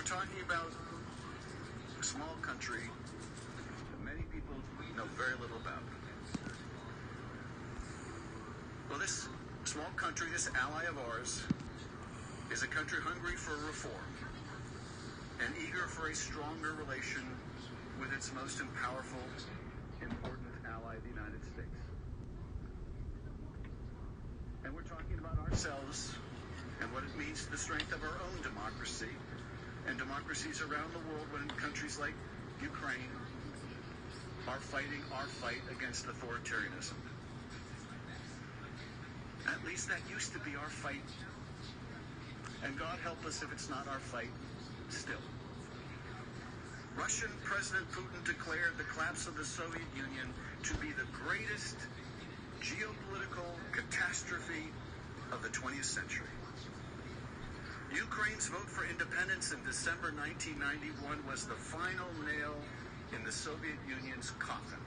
talking about a small country that many people know very little about. Well, this small country, this ally of ours, is a country hungry for reform and eager for a stronger relation with its most powerful, important ally, the United States. And we're talking about ourselves and what it means to the strength of our own democracy and democracies around the world when countries like Ukraine are fighting our fight against authoritarianism. At least that used to be our fight. And God help us if it's not our fight still. Russian President Putin declared the collapse of the Soviet Union to be the greatest geopolitical catastrophe of the 20th century. Ukraine's vote for independence in December 1991 was the final nail in the Soviet Union's coffin.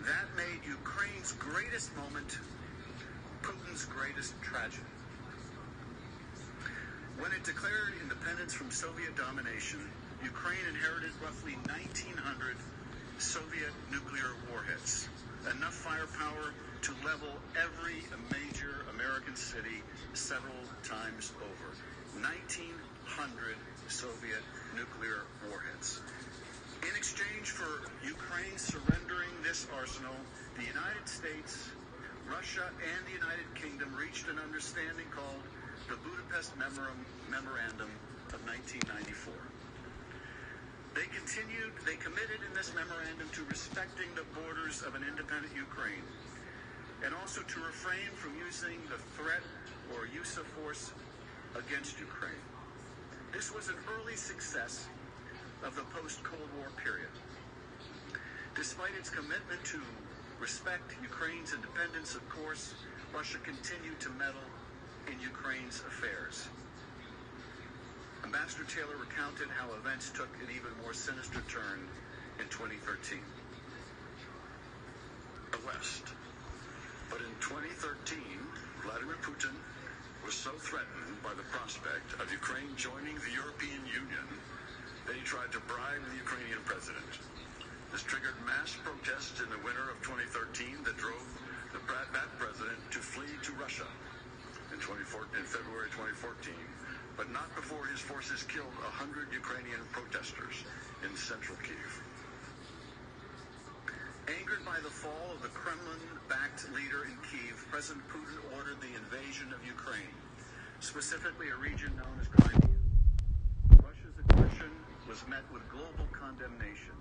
That made Ukraine's greatest moment Putin's greatest tragedy. When it declared independence from Soviet domination, Ukraine inherited roughly 1,900 Soviet nuclear warheads, enough firepower to level every major American city several times over. 1,900 Soviet nuclear warheads. In exchange for Ukraine surrendering this arsenal, the United States, Russia, and the United Kingdom reached an understanding called the Budapest Memorandum of 1994. They committed in this memorandum to respecting the borders of an independent Ukraine and also to refrain from using the threat or use of force against Ukraine. This was an early success of the post-Cold War period. Despite its commitment to respect Ukraine's independence, of course, Russia continued to meddle in Ukraine's affairs. Ambassador Taylor recounted how events took an even more sinister turn in 2013. The West. But in 2013, Vladimir Putin was so threatened by the prospect of Ukraine joining the European Union that he tried to bribe the Ukrainian president. This triggered mass protests in the winter of 2013 that drove that president to flee to Russia in February 2014, but not before his forces killed 100 Ukrainian protesters in central Kyiv. Angered by the fall of the Kremlin-backed leader in Kyiv, President Putin ordered the invasion of Ukraine, specifically a region known as Crimea. Russia's aggression was met with global condemnation.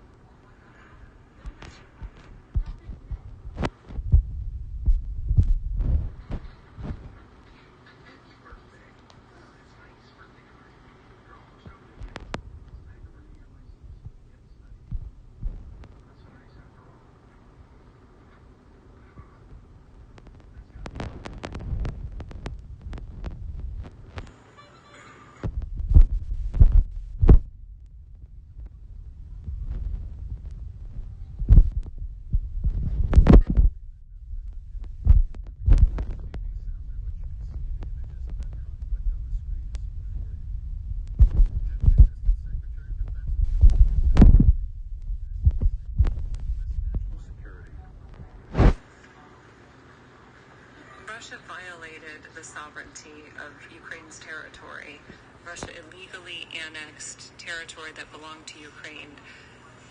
Russia violated the sovereignty of Ukraine's territory. Russia illegally annexed territory that belonged to Ukraine.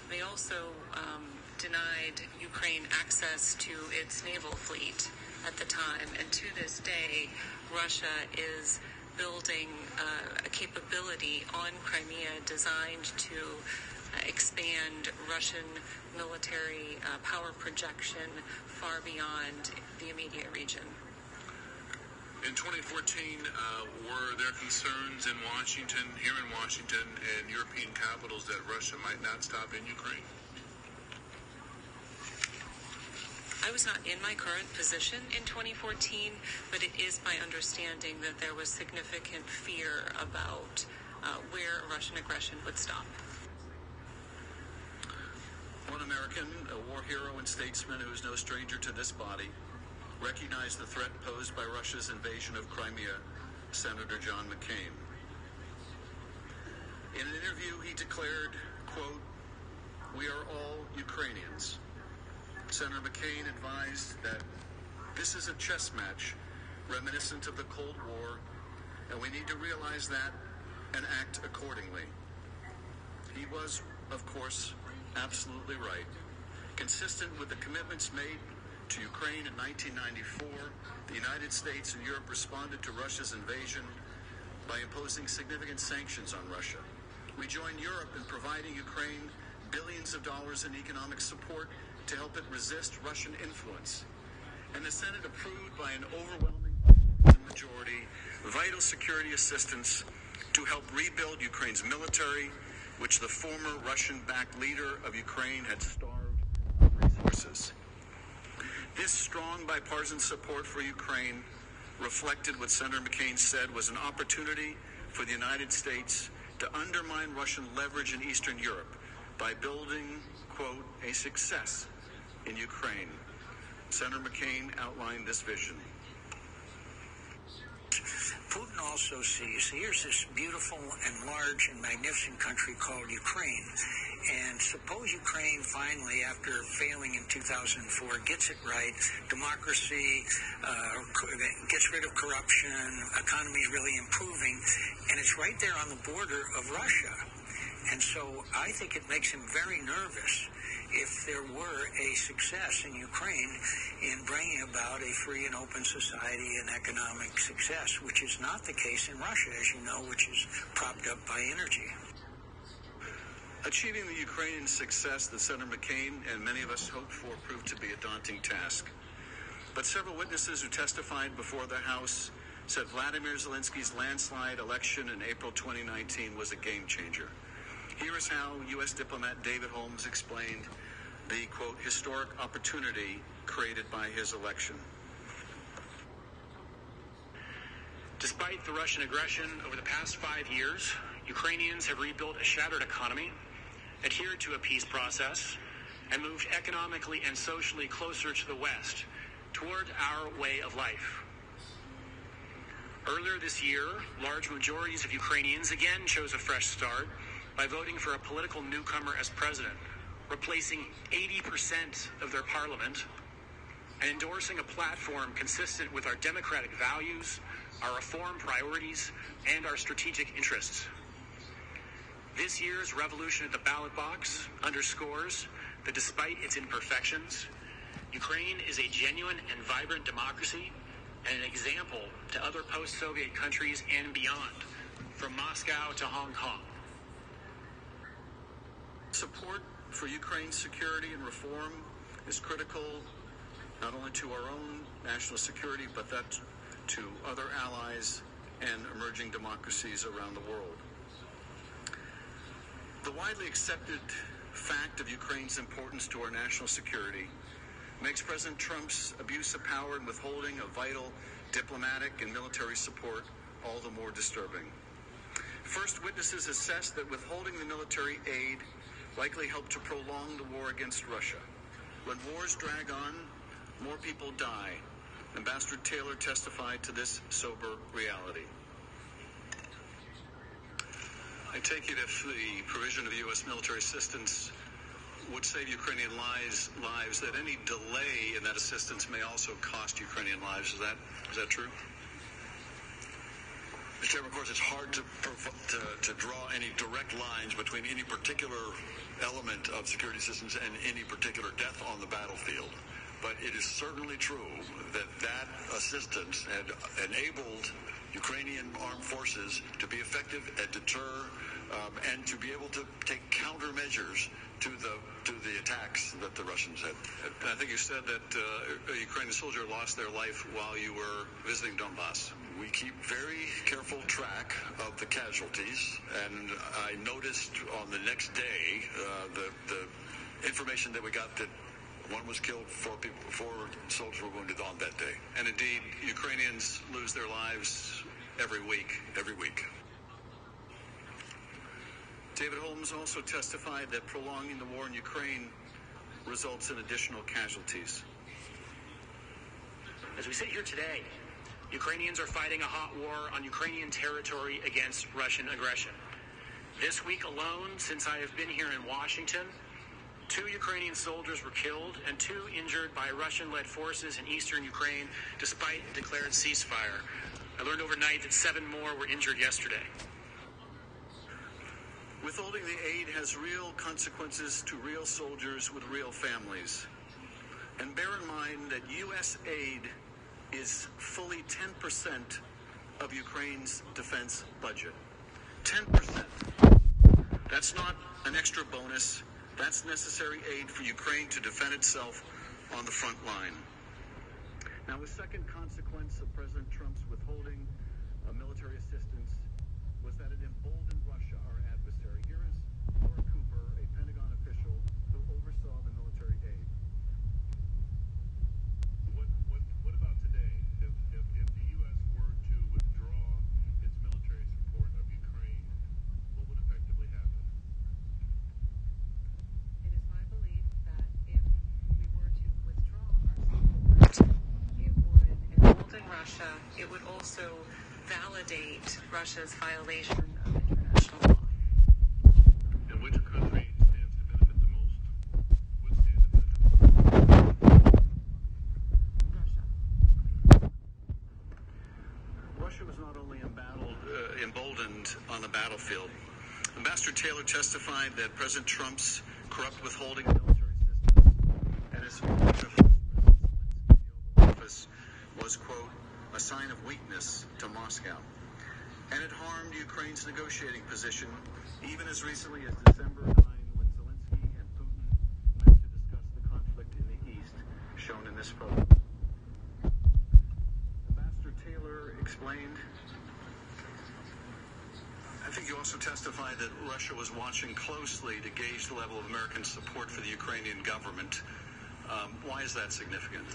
They also denied Ukraine access to its naval fleet at the time. And to this day, Russia is building a capability on Crimea designed to expand Russian military power projection far beyond the immediate region. In 2014, were there concerns in Washington, here in Washington, and European capitals that Russia might not stop in Ukraine? I was not in my current position in 2014, but it is my understanding that there was significant fear about where Russian aggression would stop. One American, a war hero and statesman who is no stranger to this body, recognized the threat posed by Russia's invasion of Crimea, Senator John McCain. In an interview, he declared, quote, "We are all Ukrainians." Senator McCain advised that this is a chess match reminiscent of the Cold War, and we need to realize that and act accordingly. He was, of course, absolutely right. Consistent with the commitments made to Ukraine in 1994, the United States and Europe responded to Russia's invasion by imposing significant sanctions on Russia. We joined Europe in providing Ukraine billions of dollars in economic support to help it resist Russian influence. And the Senate approved by an overwhelming majority vital security assistance to help rebuild Ukraine's military, which the former Russian-backed leader of Ukraine had starved of resources. This strong bipartisan support for Ukraine reflected what Senator McCain said was an opportunity for the United States to undermine Russian leverage in Eastern Europe by building, quote, a success in Ukraine. Senator McCain outlined this vision. Putin also sees, here's this beautiful and large and magnificent country called Ukraine. And suppose Ukraine finally, after failing in 2004, gets it right, democracy, gets rid of corruption, economy is really improving, and it's right there on the border of Russia. And so I think it makes him very nervous if there were a success in Ukraine in bringing about a free and open society and economic success, which is not the case in Russia, as you know, which is propped up by energy. Achieving the Ukrainian success that Senator McCain and many of us hoped for proved to be a daunting task. But several witnesses who testified before the House said Vladimir Zelensky's landslide election in April 2019 was a game changer. Here is how U.S. diplomat David Holmes explained the, quote, historic opportunity created by his election. Despite the Russian aggression over the past 5 years, Ukrainians have rebuilt a shattered economy, adhered to a peace process, and moved economically and socially closer to the West, toward our way of life. Earlier this year, large majorities of Ukrainians again chose a fresh start by voting for a political newcomer as president, replacing 80% of their parliament, and endorsing a platform consistent with our democratic values, our reform priorities, and our strategic interests. This year's revolution at the ballot box underscores that despite its imperfections, Ukraine is a genuine and vibrant democracy and an example to other post-Soviet countries and beyond, from Moscow to Hong Kong. Support for Ukraine's security and reform is critical not only to our own national security, but that to other allies and emerging democracies around the world. The widely accepted fact of Ukraine's importance to our national security makes President Trump's abuse of power and withholding of vital diplomatic and military support all the more disturbing. First, witnesses assess that withholding the military aid likely helped to prolong the war against Russia. When wars drag on, more people die. Ambassador Taylor testified to this sober reality. I take it if the provision of U.S. military assistance would save Ukrainian lives, that any delay in that assistance may also cost Ukrainian lives. Is that true? Mr. Chairman, of course, it's hard to draw any direct lines between any particular element of security assistance and any particular death on the battlefield. But it is certainly true that assistance had enabled Ukrainian armed forces to be effective and deter and to be able to take countermeasures to the attacks that the Russians had. I think you said that a Ukrainian soldier lost their life while you were visiting Donbass. We keep very careful track of the casualties, and I noticed on the next day the information that we got that one was killed, four soldiers were wounded on that day. And indeed, Ukrainians lose their lives every week. David Holmes also testified that prolonging the war in Ukraine results in additional casualties. As we sit here today, Ukrainians are fighting a hot war on Ukrainian territory against Russian aggression. This week alone, since I have been here in Washington, 2 Ukrainian soldiers were killed and 2 injured by Russian-led forces in eastern Ukraine, despite a declared ceasefire. I learned overnight that 7 more were injured yesterday. Withholding the aid has real consequences to real soldiers with real families. And bear in mind that U.S. aid is fully 10% of Ukraine's defense budget. 10%. That's not an extra bonus. That's necessary aid for Ukraine to defend itself on the front line. Now, a second consequence of President Trump's withholding military assistance was that it emboldened Russia, our adversary. Here is Laura Cooper, a Pentagon official who oversaw the military aid. What about today? If the U.S. were to withdraw its military support of Ukraine, what would effectively happen? It is my belief that if we were to withdraw our support, it would embolden Russia. It would also validate Russia's violation of international law. And which country stands to benefit the most? What stands to benefit the most? Russia. Russia was not only emboldened on the battlefield. Ambassador Taylor testified that President Trump's corrupt withholding of military assistance and his support of President Zelensky in the Oval Office was, quote, a sign of weakness to Moscow. And it harmed Ukraine's negotiating position, even as recently as December 9, when Zelensky and Putin met to discuss the conflict in the East, shown in this photo. Ambassador Taylor explained. I think you also testified that Russia was watching closely to gauge the level of American support for the Ukrainian government. Why is that significant?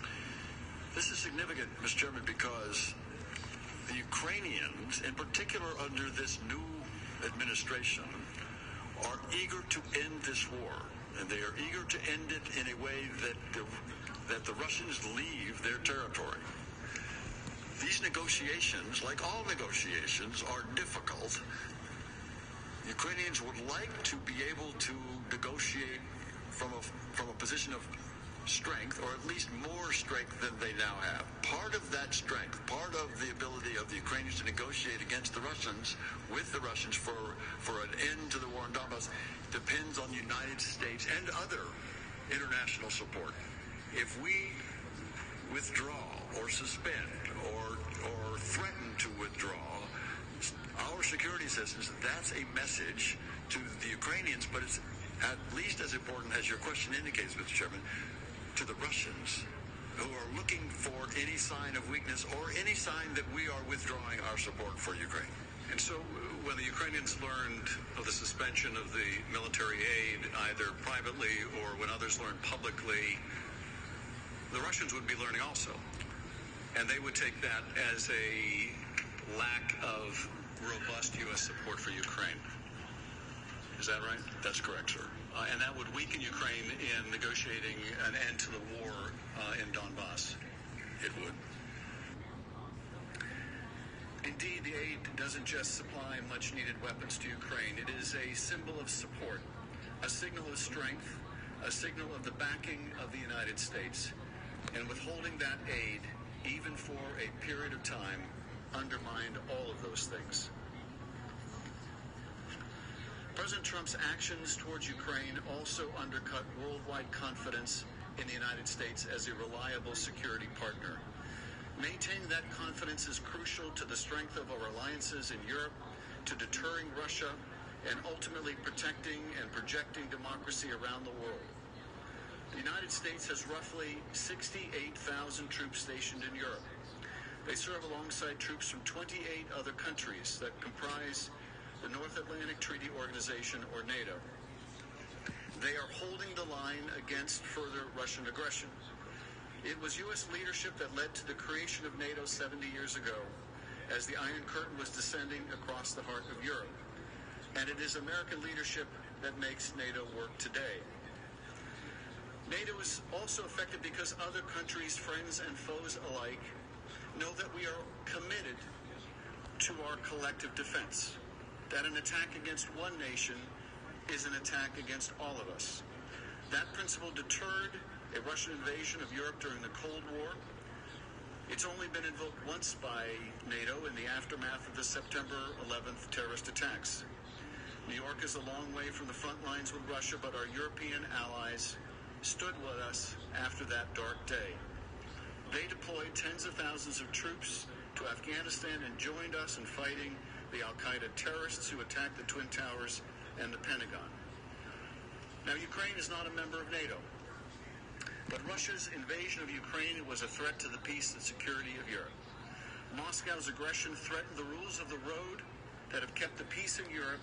This is significant, Mr. Chairman, because the Ukrainians, in particular under this new administration, are eager to end this war. And they are eager to end it in a way that the Russians leave their territory. These negotiations, like all negotiations, are difficult. Ukrainians would like to be able to negotiate from a position of strength, or at least more strength than they now have. Part of that strength, part of the ability of the Ukrainians to negotiate against the Russians, with the Russians for an end to the war in Donbass, depends on the United States and other international support. If we withdraw or suspend or threaten to withdraw our security assistance, that's a message to the Ukrainians, but it's at least as important as your question indicates, Mr. Chairman, to the Russians, who are looking for any sign of weakness or any sign that we are withdrawing our support for Ukraine. And so when the Ukrainians learned of the suspension of the military aid, either privately or when others learned publicly, the Russians would be learning also. And they would take that as a lack of robust U.S. support for Ukraine. Is that right? That's correct, sir. And that would weaken Ukraine in negotiating an end to the war in Donbass. It would. Indeed, the aid doesn't just supply much-needed weapons to Ukraine. It is a symbol of support, a signal of strength, a signal of the backing of the United States. And withholding that aid, even for a period of time, undermined all of those things. President Trump's actions towards Ukraine also undercut worldwide confidence in the United States as a reliable security partner. Maintaining that confidence is crucial to the strength of our alliances in Europe, to deterring Russia, and ultimately protecting and projecting democracy around the world. The United States has roughly 68,000 troops stationed in Europe. They serve alongside troops from 28 other countries that comprise the North Atlantic Treaty Organization, or NATO. They are holding the line against further Russian aggression. It was U.S. leadership that led to the creation of NATO 70 years ago, as the Iron Curtain was descending across the heart of Europe. And it is American leadership that makes NATO work today. NATO is also effective because other countries, friends and foes alike, know that we are committed to our collective defense. that an attack against one nation is an attack against all of us. That principle deterred a Russian invasion of Europe during the Cold War. It's only been invoked once by NATO in the aftermath of the September 11th terrorist attacks. New York is a long way from the front lines with Russia, but our European allies stood with us after that dark day. They deployed tens of thousands of troops to Afghanistan and joined us in fighting the al-Qaeda terrorists who attacked the Twin Towers and the Pentagon. Now, Ukraine is not a member of NATO, but Russia's invasion of Ukraine was a threat to the peace and security of Europe. Moscow's aggression threatened the rules of the road that have kept the peace in Europe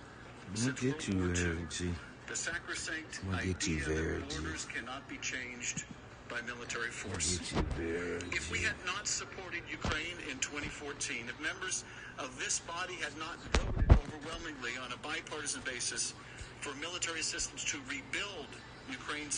since World War II. The sacrosanct idea that borders cannot be changed by military force. If we had not supported Ukraine in 2014, if members of this body had not voted overwhelmingly on a bipartisan basis for military assistance to rebuild Ukraine's